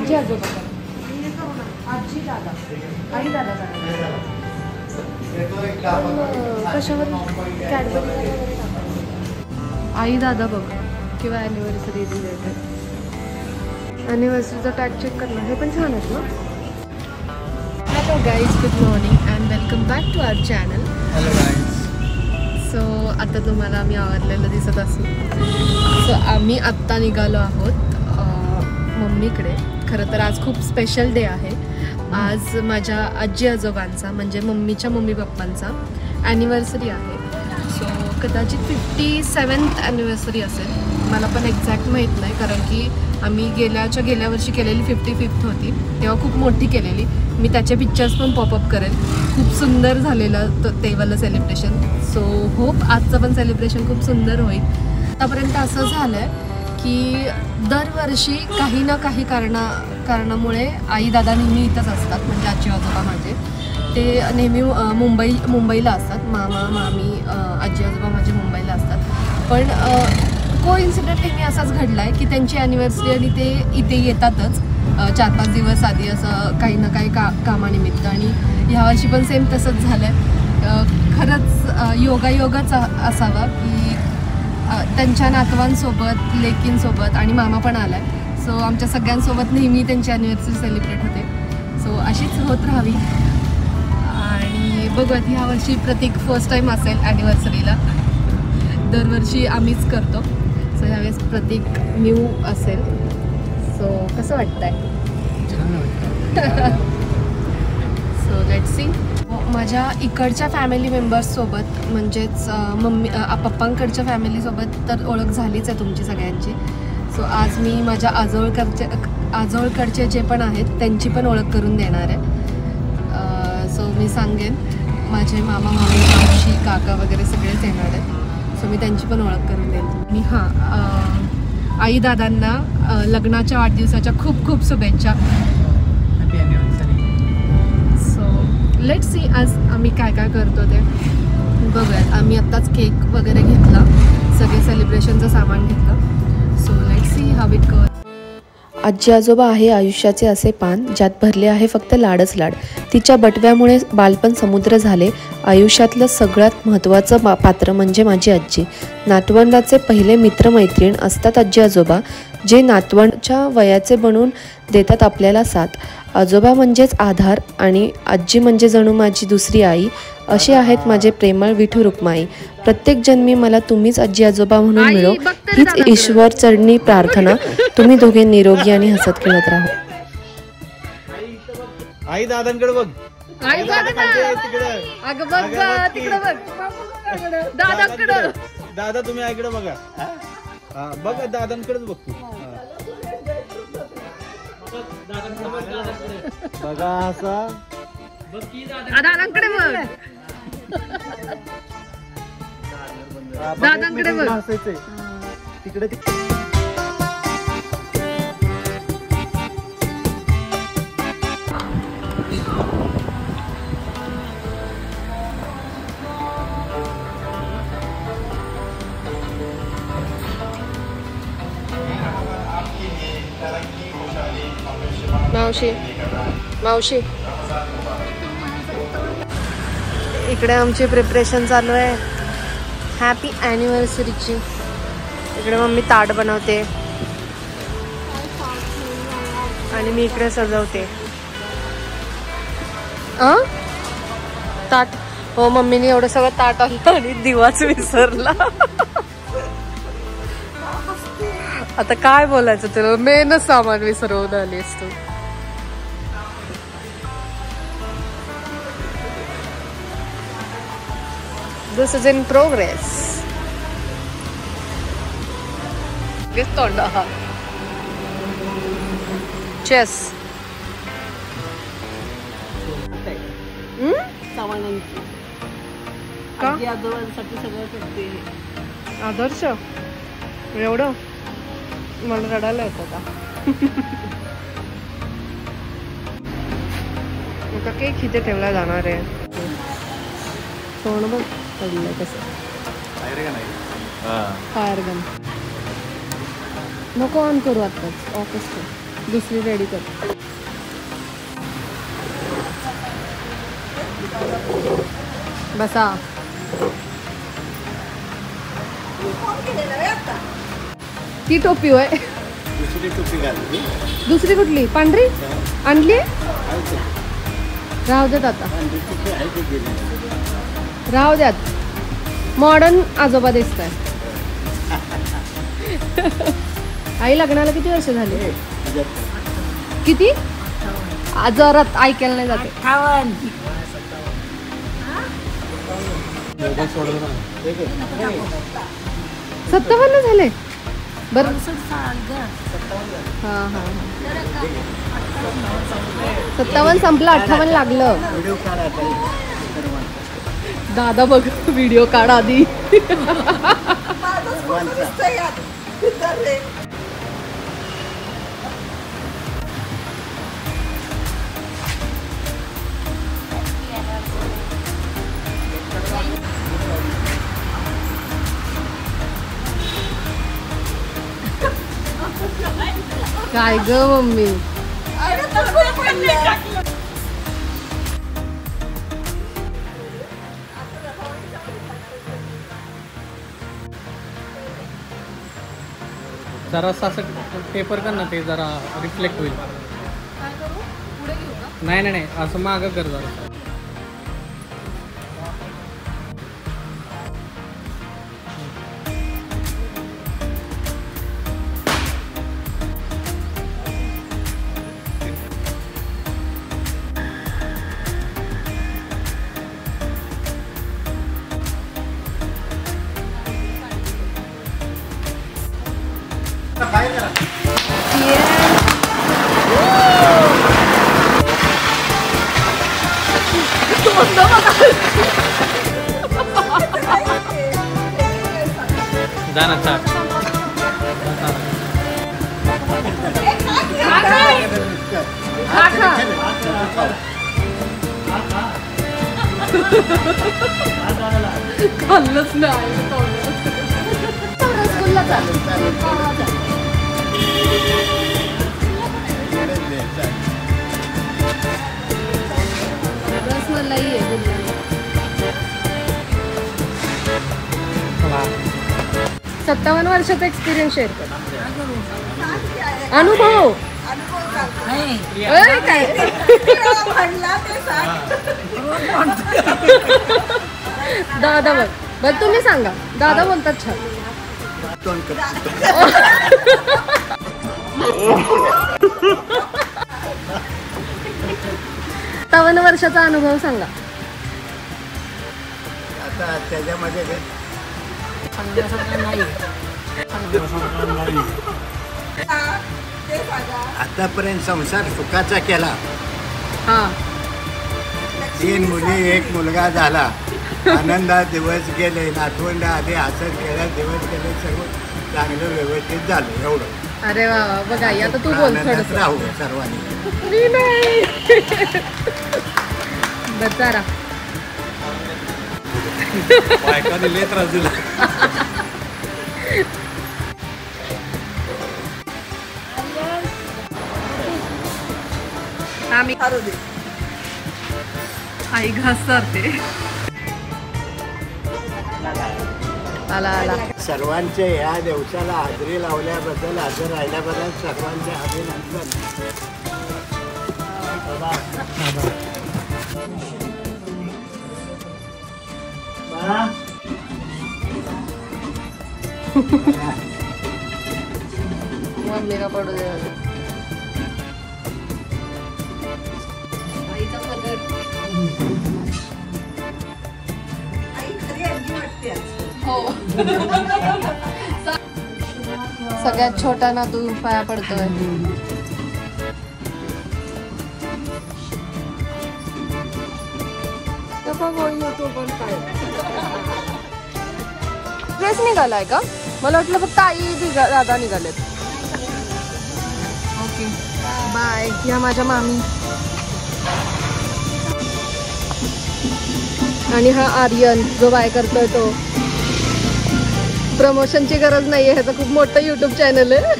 आजी आजोबा आजी दादा आई दादा कशावर कॅडबरी आई दादा बघ किंवा ॲनिव्हर्सरी रिलेटेड ॲनिव्हर्सरीचा टॅग चेक करणं हे पण छान आहेत ना. Hello guys, good morning and welcome back to our channel. Hello guys. So आता तुम्हाला आम्ही आवरलेलं दिसत असू. सो आम्ही आत्ता निघालो आहोत मम्मीकडे. खरं तर आज खूप स्पेशल डे आहे. आज माझ्या आजी आजोबांचा म्हणजे मम्मीच्या मम्मी पप्पांचा ॲनिव्हर्सरी आहे. सो कदाचित 57th ॲनिव्हर्सरी असेल, मला पण एक्झॅक्ट माहीत नाही, कारण की आम्ही गेल्या वर्षी केलेली 55th होती, तेव्हा खूप मोठी केलेली. मी त्याचे पिक्चर्स पण पॉपअप करेल. खूप सुंदर झालेलं ते वालं सेलिब्रेशन. सो होप आजचं पण सेलिब्रेशन खूप सुंदर होईल. आतापर्यंत असं झालं आहे की दरवर्षी काही ना काही कारणामुळे आई दादा नेहमी इथंच असतात. म्हणजे आजी आजोबा माझे ते नेहमी मुंबईला असतात. मामा मामी आजी आजोबा माझे मुंबईला असतात. पण कोइन्सिडेंट नेहमी असाच घडला आहे की त्यांची ॲनिव्हर्सरी आणि ते इथे येतातच 4-5 दिवस आधी, असं काही ना काही कामानिमित्त. आणि ह्यावर्षी पण सेम तसंच झालं आहे. खरंच योगायोगच असावा की त्यांच्या नातवांसोबत, लेकींसोबत आणि मामा पण आला आहे. सो आमच्या सगळ्यांसोबत नेहमी त्यांची ॲनिव्हर्सरी सेलिब्रेट होते. सो अशीच होत राहावी. आणि बघूयात, ह्यावर्षी प्रतीक फर्स्ट टाईम असेल ॲनिव्हर्सरीला. दरवर्षी आम्हीच करतो. सो ह्यावेळेस प्रतीक न्यू असेल. सो कसं वाटतंय? छान वाटतं. So let's C. माझ्या इकडच्या फॅमिली मेंबर्ससोबत म्हणजेच मम्मी पप्पांकडच्या फॅमिलीसोबत तर ओळख झालीच आहे तुमची सगळ्यांची. सो आज मी माझ्या आजोळकडचे जे पण आहेत त्यांची पण ओळख करून देणार आहे. सो मी सांगेन माझे मामा मामी मावशी काका वगैरे सगळेच येणार आहेत. सो मी त्यांची पण ओळख करून देईन. आणि हां, आई दादांना लग्नाच्या वाढदिवसाच्या खूप खूप शुभेच्छा. Happy anniversary. लेट्स सी आज आम्ही काय काय करतो ते बघूयात. आम्ही आत्ताच केक वगैरे घेतला, सगळे सेलिब्रेशनचं सामान घेतलं. So let's see how it goes. आजी आजोबा आहे आयुष्याचे असे पान ज्यात भरले आहे फक्त लाडच लाड. तिच्या बटव्यामुळे बालपण समुद्र झाले. आयुष्यातलं सगळ्यात महत्त्वाचं पात्र म्हणजे माझी आजी. नातवंडाचे पहिले मित्रमैत्रीण असतात आजी आजोबा, जे नातवंडाच्या वयाचे बनून देतात आपल्याला साथ. आजोबा म्हणजेच आधार आणि आजी म्हणजे जणू माझी दुसरी आई. असे आहेत माझे प्रेमळ विठू रुक्माई. प्रत्येक जन्मी मला तुम्हीच आजी आजोबा म्हणून मिळो, हीच ईश्वर चरणी प्रार्थना. तुम्ही दोघे निरोगी आणि हसत खेळत राहो. आई दादांकडे बघ. दादा तुम्ही आईकडे बघा. बघ दादांकडेच बघ तू. बघा असा दादांकडे बघ. दादांकडे बघ. हसायचंय तिकडे. मावशी इकडे आमची प्रिपरेशन चालू आहे हॅपी ॲनिव्हर्सरीची. इकडे मम्मी ताट बनवते आणि मी इकडे सजवते. ताट हो, मम्मीने एवढं सगळं ताट आणलं आणि दिवाच विसरला. आता काय बोलायचं तुला, मेन सामान विसरवून आलीस तू. This is in progress. This तोंड हा. Chess. सामानांची का? आजी आजोबांसाठी सगळं करते. आदर्श एवढं मला रडायला येत होता. आता केक इथे ठेवला जाणार आहे. तोंड बघ पडलं कसं. फायर गन नको ऑन करू आत्ताच, ऑफच कर. दुसरी रेडी कर. बसा. ती टोपी होय. दुसरी टोपी घातली. दुसरी कुठली? पांढरी आणली. राहू देत आता. राहू द्यात. मॉडर्न आजोबा दिसत आहे. आई लग्नाला किती वर्ष झाले? किती? आजारात ऐकायला नाही जाते. 57 झाले. बरं. हां हां 57 संपलं. 58 लागलं. दादा बघ व्हिडिओ काढ आधी. काय ग मम्मी? जरा असं पेपर कर ना, ते जरा रिफ्लेक्ट होईल. नाही नाही नाही असं मागं कर जरा. जाना चार. खाल्लंच नाही. रसगुल्ला चालू. रसमलाई आहे. 57 वर्षाचा एक्सपिरियन्स शेअर कर. अनुभव काय? दादा बघ. बरं तुम्ही सांगा. दादा बोलतात छान. 57 वर्षाचा अनुभव सांगा. आता त्याच्यामध्ये आतापर्यंत संसार सुखाचा केला. हा 3 मुली 1 मुलगा झाला. आनंदात दिवस गेले. नातवंड आले. हसत खेळत दिवस गेले. सर्व चांगलं व्यवस्थित झालं. एवढं. अरे वा वा. बघा आता तू बोल थोडंसं. राहू सर्वांनी. मी नाही. बचारा बायकाने लय त्रास दिला. आम्ही आई घास चारते. आला आला. सर्वांचे ह्या दिवसाला हजेरी लावल्याबद्दल, हजर राहिल्याबद्दल सर्वांचे अभिनंदन. मम्मी का पडू दे. हो सगळ्यात छोटा ना तू पाया पडतोय. ड्रेस निघालाय का? मला वाटलं फक्त आई दादा निघालेत. Okay bye. या माझ्या मामी. आणि हा आर्यन जो बाय करतोय तो. प्रमोशनची गरज नाहीये. ह्याचं खूप मोठं YouTube चॅनल आहे.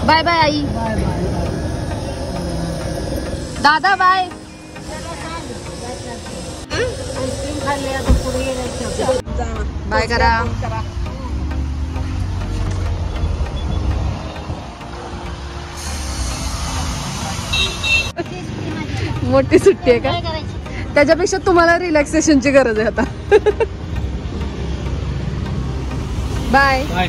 बाय बाय आई. दादा बाय. बाय करा. मोठी सुट्टी आहे का? त्याच्यापेक्षा तुम्हाला रिलॅक्सेशनची गरज आहे आता. बाय. बाय.